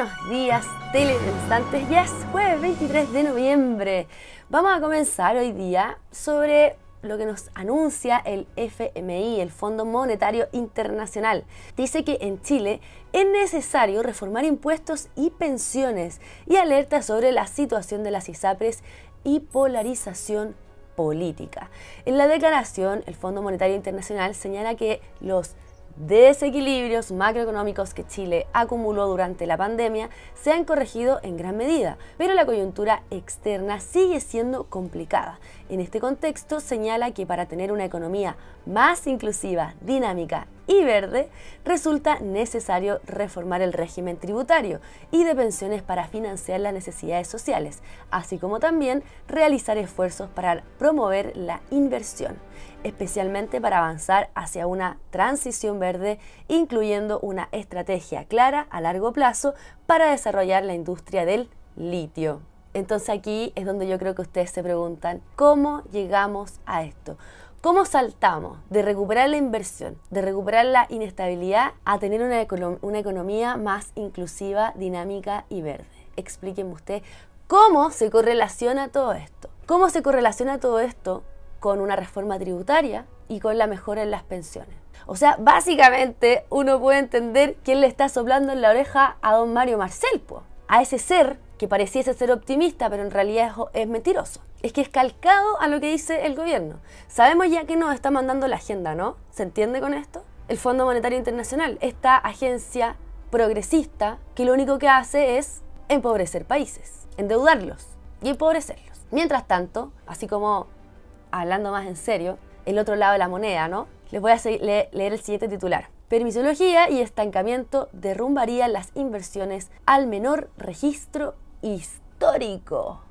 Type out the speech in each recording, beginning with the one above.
Buenos días, telepensantes. Ya es jueves 23 de noviembre. Vamos a comenzar hoy día sobre lo que nos anuncia el FMI, el Fondo Monetario Internacional. Dice que en Chile es necesario reformar impuestos y pensiones y alerta sobre la situación de las ISAPRES y polarización política. En la declaración, el Fondo Monetario Internacional señala que los desequilibrios macroeconómicos que Chile acumuló durante la pandemia se han corregido en gran medida, pero la coyuntura externa sigue siendo complicada. En este contexto señala que para tener una economía más inclusiva, dinámica y verde, resulta necesario reformar el régimen tributario y de pensiones para financiar las necesidades sociales, así como también realizar esfuerzos para promover la inversión, especialmente para avanzar hacia una transición verde, incluyendo una estrategia clara a largo plazo para desarrollar la industria del litio. Entonces aquí es donde yo creo que ustedes se preguntan, ¿cómo llegamos a esto? ¿Cómo saltamos de recuperar la inversión, de recuperar la inestabilidad, a tener una economía más inclusiva, dinámica y verde? Explíquenme usted cómo se correlaciona todo esto. ¿Cómo se correlaciona todo esto con una reforma tributaria y con la mejora en las pensiones? O sea, básicamente uno puede entender quién le está soplando en la oreja a don Mario Marcel, a ese ser que pareciese ser optimista, pero en realidad es mentiroso. Es que es calcado a lo que dice el gobierno. Sabemos ya que nos está mandando la agenda, ¿no? ¿Se entiende con esto? El Fondo Monetario Internacional, esta agencia progresista que lo único que hace es empobrecer países, endeudarlos y empobrecerlos. Mientras tanto, así como hablando más en serio, el otro lado de la moneda, ¿no? Les voy a leer el siguiente titular. Permisología y estancamiento derrumbarían las inversiones al menor registro histórico.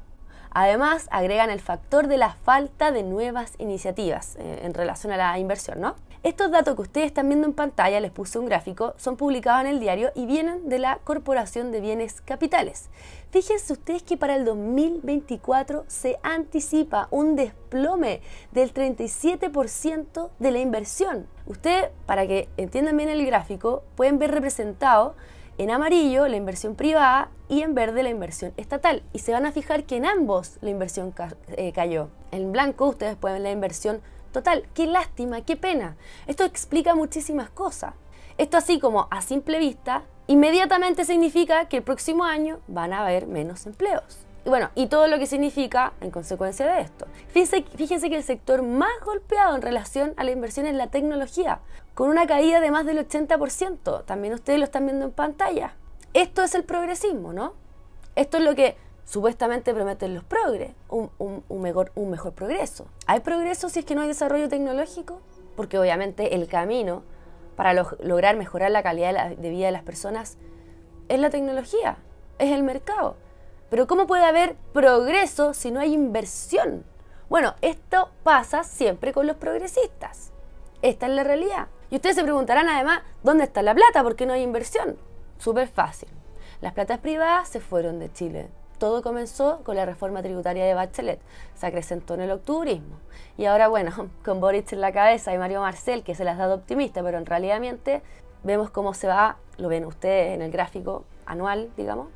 Además, agregan el factor de la falta de nuevas iniciativas en relación a la inversión, ¿no? Estos datos que ustedes están viendo en pantalla, les puse un gráfico, son publicados en el diario y vienen de la Corporación de Bienes Capitales. Fíjense ustedes que para el 2024 se anticipa un desplome del 37% de la inversión. Ustedes, para que entiendan bien el gráfico, pueden ver representado en amarillo la inversión privada y en verde la inversión estatal. Y se van a fijar que en ambos la inversión cayó. En blanco ustedes pueden ver la inversión total. ¡Qué lástima! ¡Qué pena! Esto explica muchísimas cosas. Esto así como a simple vista, inmediatamente significa que el próximo año van a haber menos empleos. Y bueno, y todo lo que significa en consecuencia de esto. Fíjense que el sector más golpeado en relación a la inversión es la tecnología, con una caída de más del 80%. También ustedes lo están viendo en pantalla. Esto es el progresismo, ¿no? Esto es lo que supuestamente prometen los progres, un mejor progreso. ¿Hay progreso si es que no hay desarrollo tecnológico? Porque obviamente el camino para lograr mejorar la calidad de vida de las personas es la tecnología, es el mercado. Pero ¿cómo puede haber progreso si no hay inversión? Bueno, esto pasa siempre con los progresistas. Esta es la realidad. Y ustedes se preguntarán además, ¿dónde está la plata? ¿Por qué no hay inversión? Súper fácil. Las platas privadas se fueron de Chile. Todo comenzó con la reforma tributaria de Bachelet. Se acrecentó en el octubrismo. Y ahora, bueno, con Boric en la cabeza y Mario Marcel, que se las ha dado optimista, pero en realidad vemos cómo se va, lo ven ustedes en el gráfico anual, digamos,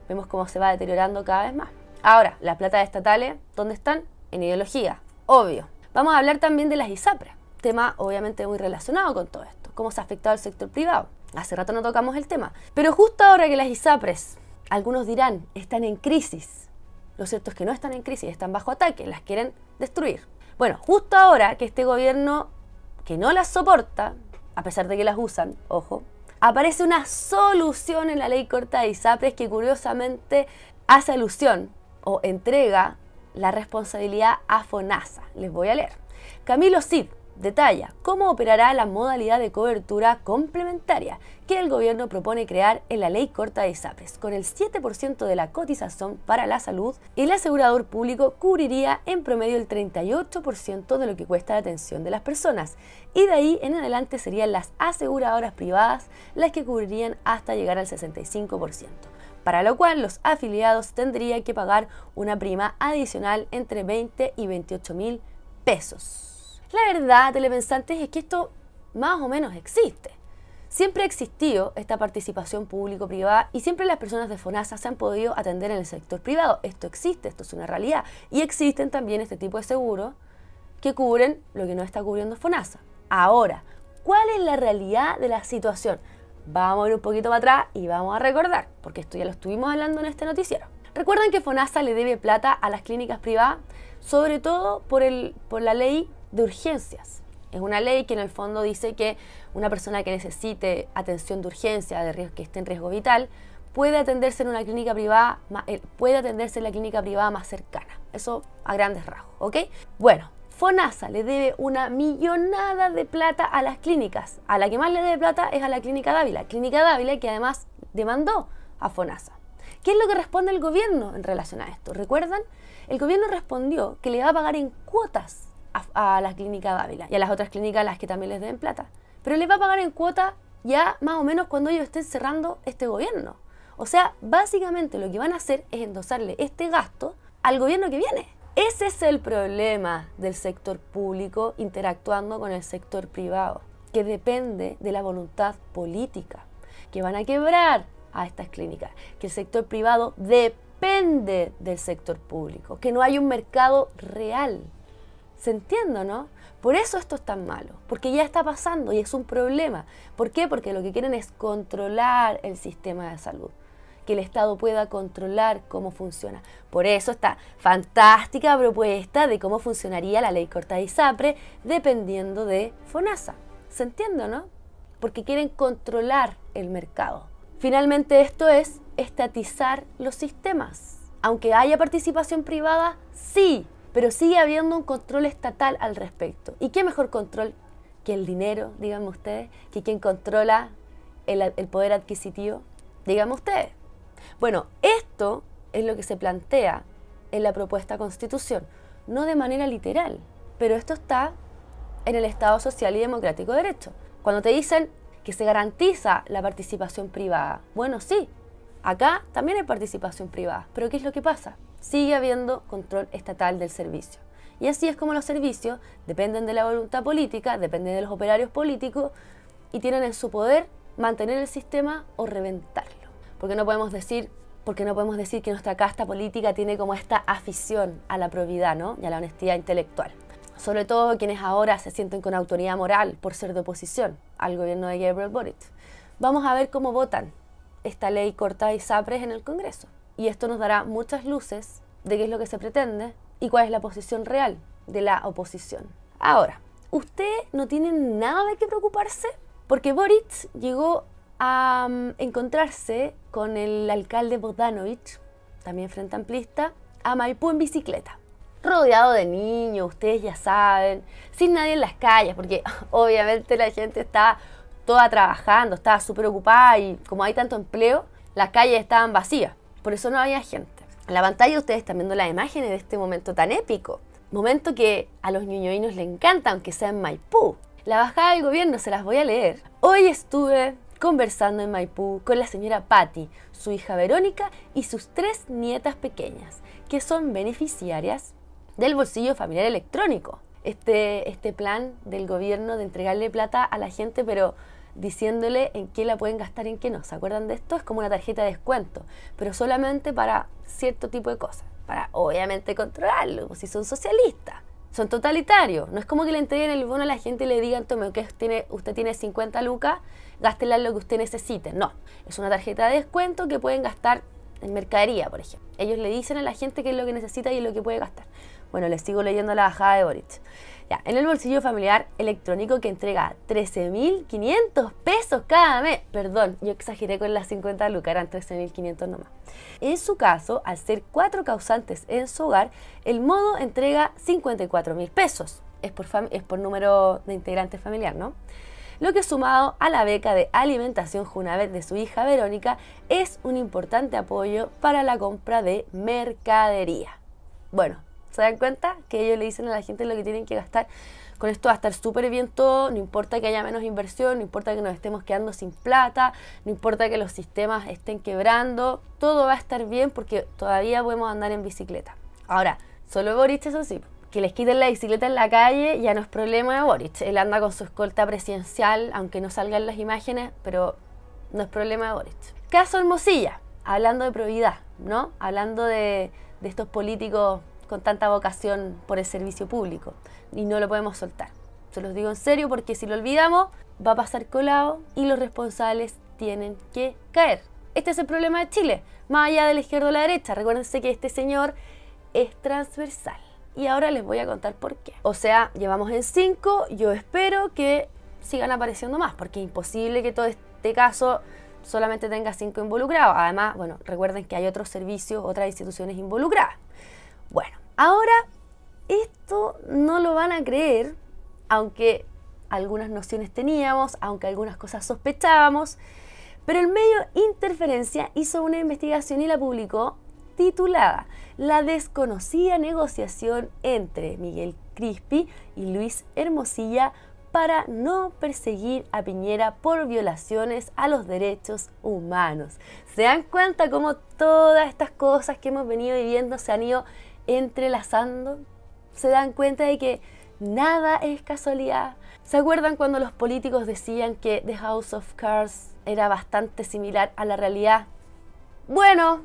vemos cómo se va deteriorando cada vez más. Ahora, las platas estatales, ¿dónde están? En ideología, obvio. Vamos a hablar también de las ISAPRES, tema obviamente muy relacionado con todo esto, cómo se ha afectado el sector privado. Hace rato no tocamos el tema, pero justo ahora que las ISAPRES, algunos dirán, están en crisis. Lo cierto es que no están en crisis, están bajo ataque, las quieren destruir. Bueno, justo ahora que este gobierno, que no las soporta, a pesar de que las usan, ojo, aparece una solución en la ley corta de ISAPRES que curiosamente hace alusión o entrega la responsabilidad a FONASA. Les voy a leer. Camilo Cid detalla cómo operará la modalidad de cobertura complementaria que el gobierno propone crear en la ley corta de ISAPRES. Con el 7% de la cotización para la salud, el asegurador público cubriría en promedio el 38% de lo que cuesta la atención de las personas, y de ahí en adelante serían las aseguradoras privadas las que cubrirían hasta llegar al 65%, para lo cual los afiliados tendrían que pagar una prima adicional entre 20 y 28 mil pesos. La verdad, telepensantes, es que esto más o menos existe. Siempre ha existido esta participación público-privada y siempre las personas de FONASA se han podido atender en el sector privado. Esto existe, esto es una realidad. Y existen también este tipo de seguros que cubren lo que no está cubriendo FONASA. Ahora, ¿cuál es la realidad de la situación? Vamos a ir un poquito para atrás y vamos a recordar, porque esto ya lo estuvimos hablando en este noticiero. Recuerdan que FONASA le debe plata a las clínicas privadas, sobre todo por la ley de urgencias. Es una ley que en el fondo dice que una persona que necesite atención de urgencia, que esté en riesgo vital, puede atenderse en una clínica privada, puede atenderse en la clínica privada más cercana. Eso a grandes rasgos, ¿ok? Bueno, FONASA le debe una millonada de plata a las clínicas. A la que más le debe plata es a la Clínica Dávila. Clínica Dávila que además demandó a FONASA. ¿Qué es lo que responde el gobierno en relación a esto? ¿Recuerdan? El gobierno respondió que le va a pagar en cuotas a la Clínica Dávila y a las otras clínicas a las que también les deben plata. Pero le va a pagar en cuota ya más o menos cuando ellos estén cerrando este gobierno. O sea, básicamente lo que van a hacer es endosarle este gasto al gobierno que viene. Ese es el problema del sector público interactuando con el sector privado, que depende de la voluntad política, que van a quebrar a estas clínicas, que el sector privado depende del sector público, que no hay un mercado real. ¿Se entiende, no? Por eso esto es tan malo, porque ya está pasando y es un problema. ¿Por qué? Porque lo que quieren es controlar el sistema de salud, que el Estado pueda controlar cómo funciona. Por eso esta fantástica propuesta de cómo funcionaría la ley Corta-Isapre dependiendo de FONASA. ¿Se entiende, no? Porque quieren controlar el mercado. Finalmente esto es estatizar los sistemas. Aunque haya participación privada, sí, pero sigue habiendo un control estatal al respecto. ¿Y qué mejor control que el dinero, díganme ustedes, que quien controla el poder adquisitivo? Díganme ustedes. Bueno, esto es lo que se plantea en la propuesta de Constitución, no de manera literal, pero esto está en el Estado Social y Democrático de Derecho. Cuando te dicen que se garantiza la participación privada, bueno, sí, acá también hay participación privada, pero ¿qué es lo que pasa? Sigue habiendo control estatal del servicio. Y así es como los servicios dependen de la voluntad política, dependen de los operarios políticos y tienen en su poder mantener el sistema o reventarlo. Porque no podemos decir que nuestra casta política tiene como esta afición a la probidad, ¿no? Y a la honestidad intelectual. Sobre todo quienes ahora se sienten con autoridad moral por ser de oposición al gobierno de Gabriel Boric. Vamos a ver cómo votan esta ley Corta-Isapre en el Congreso. Y esto nos dará muchas luces de qué es lo que se pretende y cuál es la posición real de la oposición. Ahora, ¿usted no tiene nada de qué preocuparse? Porque Boric llegó a encontrarse con el alcalde Bogdanovich, también frente amplista, a Maipú en bicicleta. Rodeado de niños, ustedes ya saben, sin nadie en las calles, porque obviamente la gente está toda trabajando, estaba súper ocupada y como hay tanto empleo, las calles estaban vacías. Por eso no había gente. En la pantalla ustedes están viendo las imágenes de este momento tan épico. Momento que a los ñuñoínos les encanta, aunque sea en Maipú. La bajada del gobierno se las voy a leer. Hoy estuve conversando en Maipú con la señora Patti, su hija Verónica y sus 3 nietas pequeñas, que son beneficiarias del bolsillo familiar electrónico. Este plan del gobierno de entregarle plata a la gente, pero diciéndole en qué la pueden gastar y en qué no. ¿Se acuerdan de esto? Es como una tarjeta de descuento, pero solamente para cierto tipo de cosas, para obviamente controlarlo, pues si son socialistas, son totalitarios. No es como que le entreguen el bono a la gente y le digan, tome, que usted tiene 50 lucas, gástela en lo que usted necesite. No, es una tarjeta de descuento que pueden gastar en mercadería, por ejemplo. Ellos le dicen a la gente qué es lo que necesita y en lo que puede gastar. Bueno, les sigo leyendo la bajada de Boric. Ya, en el bolsillo familiar electrónico que entrega 13.500 pesos cada mes. Perdón, yo exageré con las 50 lucas, eran 13.500 nomás. En su caso, al ser 4 causantes en su hogar, el modo entrega 54.000 pesos. Es por número de integrantes familiar, ¿no? Lo que sumado a la beca de alimentación Junavet de su hija Verónica es un importante apoyo para la compra de mercadería. Bueno, ¿se dan cuenta? Que ellos le dicen a la gente lo que tienen que gastar. Con esto va a estar súper bien todo, no importa que haya menos inversión, no importa que nos estemos quedando sin plata, no importa que los sistemas estén quebrando, todo va a estar bien porque todavía podemos andar en bicicleta. Ahora, solo Boric, eso sí, que les quiten la bicicleta en la calle ya no es problema de Boric. Él anda con su escolta presidencial, aunque no salgan las imágenes, pero no es problema de Boric. Caso Hermosilla, hablando de probidad, ¿no? Hablando de estos políticos con tanta vocación por el servicio público. Y no lo podemos soltar. Se los digo en serio porque si lo olvidamos, va a pasar colado y los responsables tienen que caer. Este es el problema de Chile, más allá de la izquierda o la derecha. Recuérdense que este señor es transversal. Y ahora les voy a contar por qué. O sea, llevamos en 5, yo espero que sigan apareciendo más, porque es imposible que todo este caso solamente tenga 5 involucrados. Además, bueno, recuerden que hay otros servicios, otras instituciones involucradas. Bueno, ahora esto no lo van a creer, aunque algunas nociones teníamos, aunque algunas cosas sospechábamos, pero el medio Interferencia hizo una investigación y la publicó titulada La desconocida negociación entre Miguel Crispi y Luis Hermosilla para no perseguir a Piñera por violaciones a los derechos humanos. ¿Se dan cuenta cómo todas estas cosas que hemos venido viviendo se han ido entrelazando? ¿Se dan cuenta de que nada es casualidad? ¿Se acuerdan cuando los políticos decían que The House of Cards era bastante similar a la realidad? Bueno,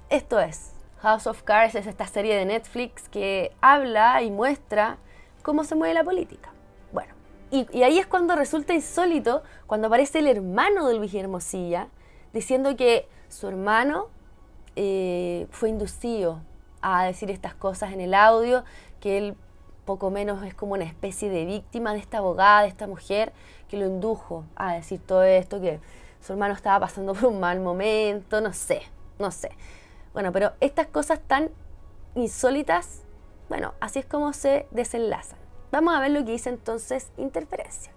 esto es. House of Cards es esta serie de Netflix que habla y muestra cómo se mueve la política. Bueno, y ahí es cuando resulta insólito cuando aparece el hermano de Luis Hermosilla diciendo que su hermano fue inducido a decir estas cosas en el audio, que él poco menos es como una especie de víctima de esta abogada, de esta mujer que lo indujo a decir todo esto, que su hermano estaba pasando por un mal momento, no sé. Bueno, pero estas cosas tan insólitas, bueno, así es como se desenlazan. Vamos a ver lo que dice entonces Interferencia.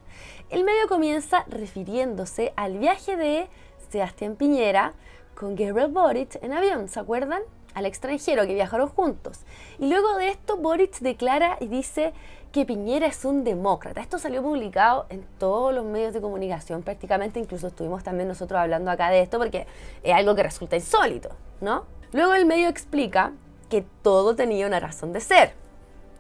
El medio comienza refiriéndose al viaje de Sebastián Piñera con Gabriel Boric en avión, ¿se acuerdan? Al extranjero, que viajaron juntos. Y luego de esto Boric declara y dice que Piñera es un demócrata. Esto salió publicado en todos los medios de comunicación prácticamente, incluso estuvimos también nosotros hablando acá de esto porque es algo que resulta insólito, ¿no? Luego el medio explica que todo tenía una razón de ser.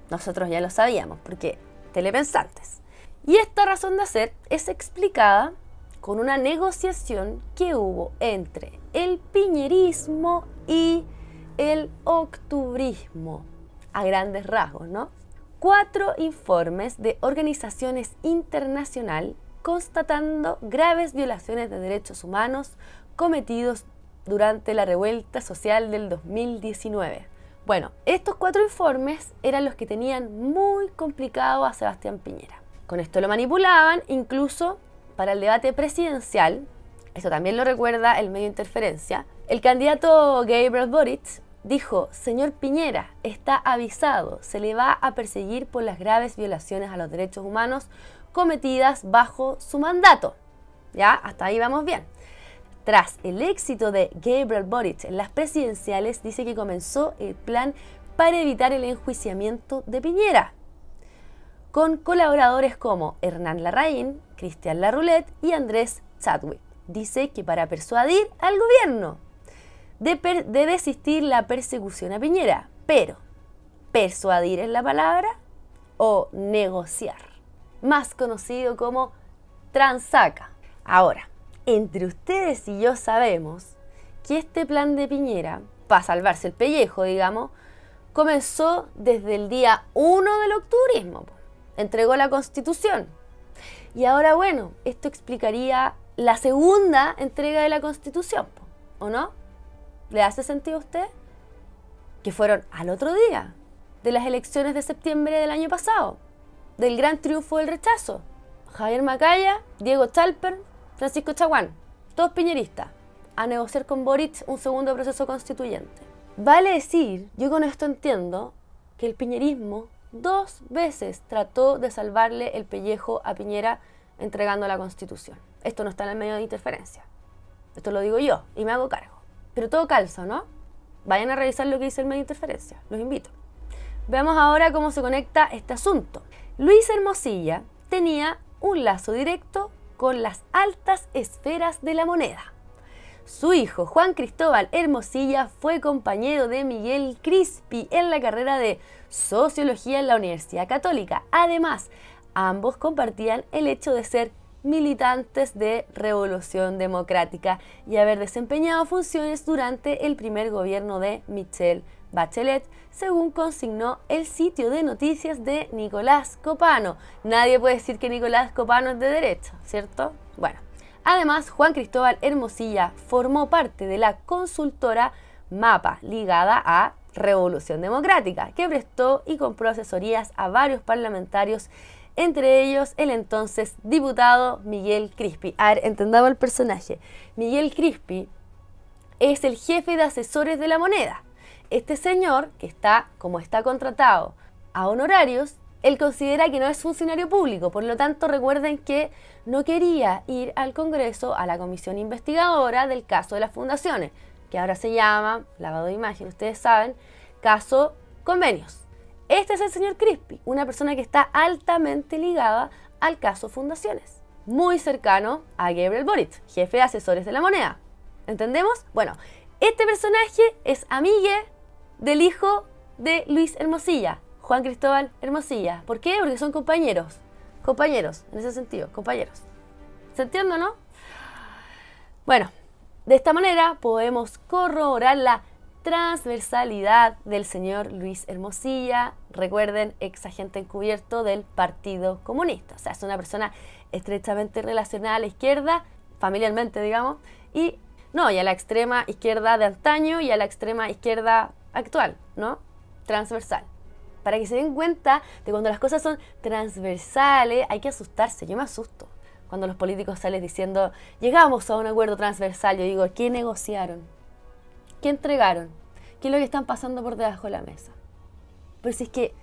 Nosotros ya lo sabíamos porque telepensantes. Y esta razón de ser es explicada con una negociación que hubo entre el piñerismo y el octubrismo, a grandes rasgos, ¿no? 4 informes de organizaciones internacionales constatando graves violaciones de derechos humanos cometidos durante la revuelta social del 2019. Bueno, estos 4 informes eran los que tenían muy complicado a Sebastián Piñera. Con esto lo manipulaban incluso para el debate presidencial. Esto también lo recuerda el medio Interferencia. El candidato Gabriel Boric dijo: señor Piñera, está avisado, se le va a perseguir por las graves violaciones a los derechos humanos cometidas bajo su mandato. ¿Ya? Hasta ahí vamos bien. Tras el éxito de Gabriel Boric en las presidenciales, dice que comenzó el plan para evitar el enjuiciamiento de Piñera, con colaboradores como Hernán Larraín, Cristian Larroulet y Andrés Chadwick. Dice que para persuadir al gobierno de desistir la persecución a Piñera, pero persuadir es la palabra, o negociar, más conocido como transaca. Ahora, entre ustedes y yo sabemos que este plan de Piñera, para salvarse el pellejo, digamos, comenzó desde el día 1 del octubrismo. Entregó la Constitución. Y ahora, bueno, esto explicaría la segunda entrega de la Constitución, ¿o no? ¿Le hace sentido a usted? Que fueron al otro día de las elecciones de septiembre del año pasado, del gran triunfo del rechazo. Javier Macaya, Diego Chalper, Francisco Chaguán, todos piñeristas, a negociar con Boric un segundo proceso constituyente. Vale decir, yo con esto entiendo que el piñerismo 2 veces trató de salvarle el pellejo a Piñera entregando la Constitución. Esto no está en el medio de Interferencia. Esto lo digo yo y me hago cargo. Pero todo calza, ¿no? Vayan a revisar lo que dice el medio de Interferencia. Los invito. Veamos ahora cómo se conecta este asunto. Luis Hermosilla tenía un lazo directo con las altas esferas de la moneda. Su hijo, Juan Cristóbal Hermosilla, fue compañero de Miguel Crispi en la carrera de Sociología en la Universidad Católica. Además, ambos compartían el hecho de ser militantes de Revolución Democrática y haber desempeñado funciones durante el primer gobierno de Michelle Bachelet, según consignó el sitio de noticias de Nicolás Copano. Nadie puede decir que Nicolás Copano es de derecha, ¿cierto? Bueno, además Juan Cristóbal Hermosilla formó parte de la consultora MAPA, ligada a Revolución Democrática, que prestó y compró asesorías a varios parlamentarios, entre ellos el entonces diputado Miguel Crispi. A ver, entendamos el personaje. Miguel Crispi es el jefe de asesores de La Moneda. Este señor, que está contratado a honorarios, él considera que no es funcionario público, por lo tanto recuerden que no quería ir al Congreso, a la comisión investigadora del caso de las fundaciones, que ahora se llama, lavado de imagen, ustedes saben, caso Convenios. Este es el señor Crispi, una persona que está altamente ligada al caso Fundaciones, muy cercano a Gabriel Boric, jefe de asesores de La Moneda. ¿Entendemos? Bueno, este personaje es amigue del hijo de Luis Hermosilla, Juan Cristóbal Hermosilla. ¿Por qué? Porque son compañeros. Compañeros, en ese sentido, compañeros. ¿Se entiende, no? Bueno, de esta manera podemos corroborar la transversalidad del señor Luis Hermosilla. Recuerden, ex agente encubierto del Partido Comunista. O sea, es una persona estrechamente relacionada a la izquierda, familiarmente, digamos, y a la extrema izquierda de antaño y a la extrema izquierda actual, ¿no? Transversal. Para que se den cuenta de cuando las cosas son transversales, hay que asustarse. Yo me asusto cuando los políticos salen diciendo llegamos a un acuerdo transversal. Yo digo, ¿qué negociaron? ¿Qué entregaron? ¿Qué es lo que están pasando por debajo de la mesa? Pero si es que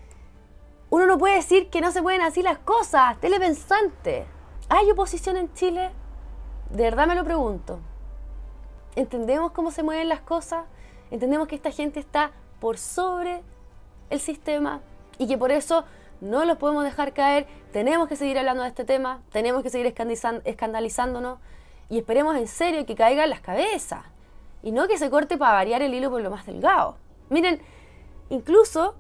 uno no puede decir que no se pueden así las cosas, telepensante. ¿Hay oposición en Chile? De verdad me lo pregunto. ¿Entendemos cómo se mueven las cosas? ¿Entendemos que esta gente está por sobre el sistema y que por eso no los podemos dejar caer? Tenemos que seguir hablando de este tema, tenemos que seguir escandalizándonos y esperemos en serio que caigan las cabezas y no que se corte para variar el hilo por lo más delgado. Miren, incluso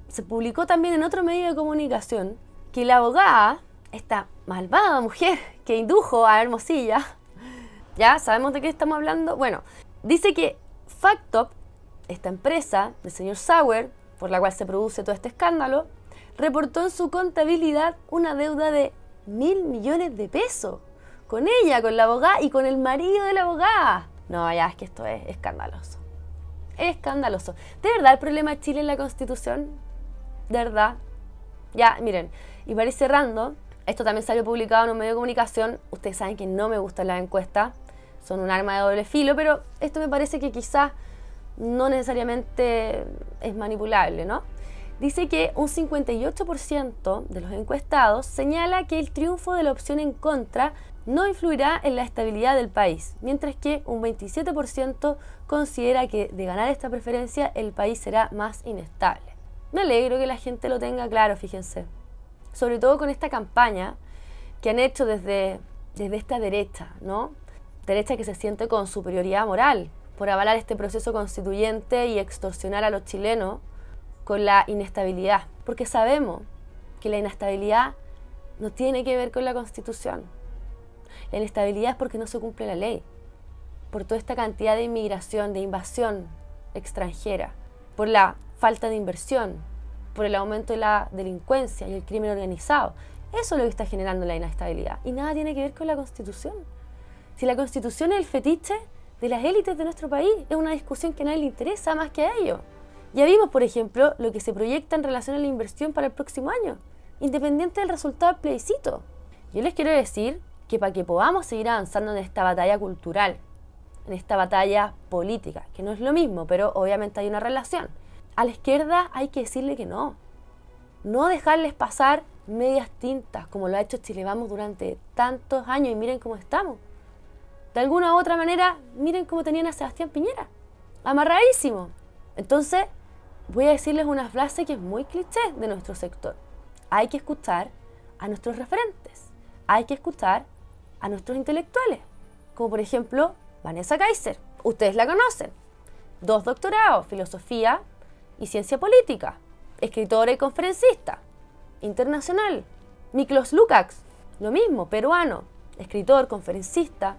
se publicó también en otro medio de comunicación que la abogada, esta malvada mujer que indujo a Hermosilla, ¿ya sabemos de qué estamos hablando? Bueno, dice que Factop, esta empresa del señor Sauer, por la cual se produce todo este escándalo, reportó en su contabilidad una deuda de 1.000 millones de pesos. Con ella, con la abogada y con el marido de la abogada. No, ya es que esto es escandaloso. Escandaloso. ¿De verdad el problema de Chile es la Constitución? ¿De verdad? Ya, miren, y para ir cerrando, esto también salió publicado en un medio de comunicación. Ustedes saben que no me gustan las encuestas, son un arma de doble filo, pero esto me parece que quizás no necesariamente es manipulable, ¿no? Dice que un 58% de los encuestados señala que el triunfo de la opción en contra no influirá en la estabilidad del país, mientras que un 27% considera que de ganar esta preferencia el país será más inestable. Me alegro que la gente lo tenga claro, fíjense. Sobre todo con esta campaña que han hecho desde esta derecha, ¿no? Derecha que se siente con superioridad moral por avalar este proceso constituyente y extorsionar a los chilenos con la inestabilidad. Porque sabemos que la inestabilidad no tiene que ver con la Constitución. La inestabilidad es porque no se cumple la ley, por toda esta cantidad de inmigración, de invasión extranjera, por la falta de inversión, por el aumento de la delincuencia y el crimen organizado. Eso es lo que está generando la inestabilidad. Y nada tiene que ver con la Constitución. Si la Constitución es el fetiche de las élites de nuestro país, es una discusión que a nadie le interesa más que a ellos. Ya vimos, por ejemplo, lo que se proyecta en relación a la inversión para el próximo año, independiente del resultado del plebiscito. Yo les quiero decir que para que podamos seguir avanzando en esta batalla cultural, en esta batalla política, que no es lo mismo, pero obviamente hay una relación, a la izquierda hay que decirle que no. No dejarles pasar medias tintas, como lo ha hecho Chile Vamos durante tantos años, y miren cómo estamos. De alguna u otra manera, miren cómo tenían a Sebastián Piñera, amarradísimo. Entonces, voy a decirles una frase que es muy cliché de nuestro sector. Hay que escuchar a nuestros referentes, hay que escuchar a nuestros intelectuales, como por ejemplo Vanessa Kaiser, ustedes la conocen. 2 doctorados, filosofía y ciencia política. Escritora y conferencista. Internacional. Miklos Lukács, lo mismo, peruano. Escritor, conferencista,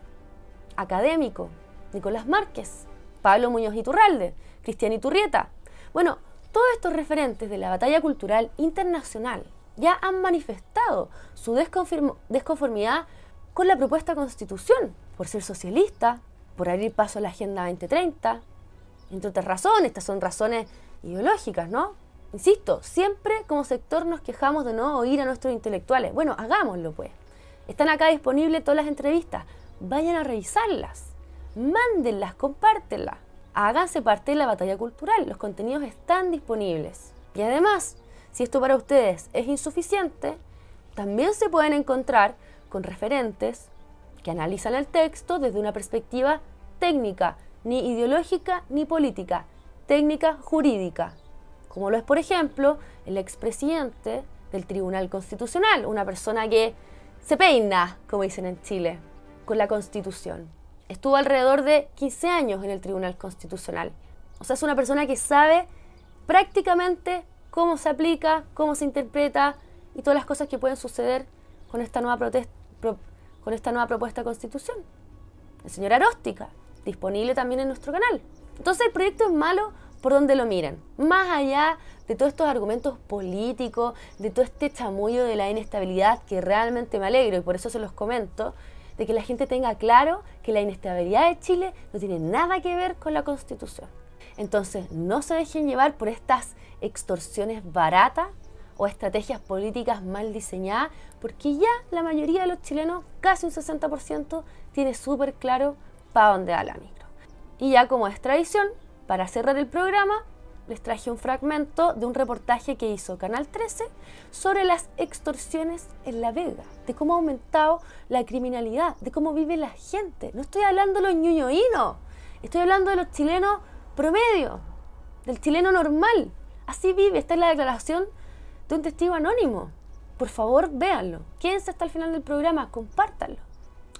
académico. Nicolás Márquez, Pablo Muñoz Iturralde, Cristian Iturrieta. Bueno, todos estos referentes de la batalla cultural internacional ya han manifestado su desconformidad con la propuesta constitución, por ser socialista, por abrir paso a la Agenda 2030, entre otras razones. Estas son razones ideológicas, ¿no? Insisto, siempre como sector nos quejamos de no oír a nuestros intelectuales. Bueno, hagámoslo pues. Están acá disponibles todas las entrevistas. Vayan a revisarlas, mándenlas, compártenlas. Háganse parte de la batalla cultural, los contenidos están disponibles. Y además, si esto para ustedes es insuficiente, también se pueden encontrar con referentes que analizan el texto desde una perspectiva técnica, ni ideológica ni política, técnica jurídica, como lo es, por ejemplo, el expresidente del Tribunal Constitucional, una persona que se peina, como dicen en Chile, con la Constitución. Estuvo alrededor de 15 años en el Tribunal Constitucional. O sea, es una persona que sabe prácticamente cómo se aplica, cómo se interpreta y todas las cosas que pueden suceder con esta nueva propuesta de Constitución. El señor Aróstica, disponible también en nuestro canal. Entonces el proyecto es malo por donde lo miren. Más allá de todos estos argumentos políticos, de todo este chamullo de la inestabilidad, que realmente me alegro y por eso se los comento, de que la gente tenga claro que la inestabilidad de Chile no tiene nada que ver con la Constitución. Entonces, no se dejen llevar por estas extorsiones baratas o estrategias políticas mal diseñadas, porque ya la mayoría de los chilenos, casi un 60%, tiene súper claro para dónde va la micro. Y ya como es tradición, para cerrar el programa, les traje un fragmento de un reportaje que hizo Canal 13 sobre las extorsiones en La Vega, de cómo ha aumentado la criminalidad, de cómo vive la gente. No estoy hablando de los ñuñoínos, estoy hablando de los chilenos promedio, del chileno normal. Así vive, esta es la declaración de un testigo anónimo. Por favor, véanlo, quédense hasta el final del programa, compártanlo.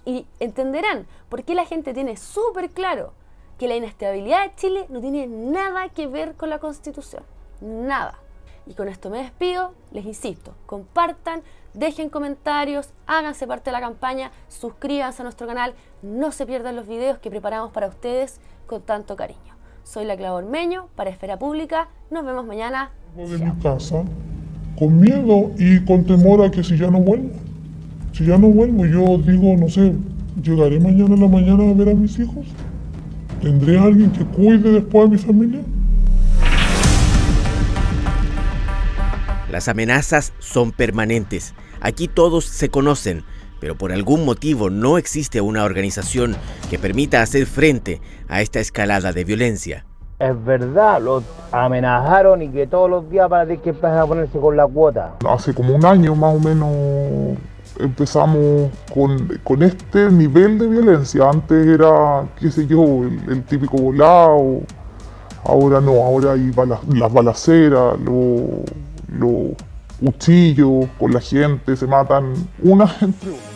Y entenderán por qué la gente tiene súper claro que la inestabilidad de Chile no tiene nada que ver con la Constitución. Nada. Y con esto me despido. Les insisto, compartan, dejen comentarios, háganse parte de la campaña, suscríbanse a nuestro canal, no se pierdan los videos que preparamos para ustedes con tanto cariño. Soy la Clau Ormeño para Esfera Pública. Nos vemos mañana. De mi casa, con miedo y con temor a que si ya no vuelvo, yo digo, no sé, ¿llegaré mañana en la mañana a ver a mis hijos? ¿Tendré a alguien que cuide después a mi familia? Las amenazas son permanentes. Aquí todos se conocen, pero por algún motivo no existe una organización que permita hacer frente a esta escalada de violencia. Es verdad, los amenazaron y que todos los días van a tener que empezar a ponerse con la cuota. Hace como un año más o menos empezamos con este nivel de violencia. Antes era, qué sé yo, el típico volado. Ahora no, ahora hay las balaceras, los cuchillos con la gente, se matan unas entre otras.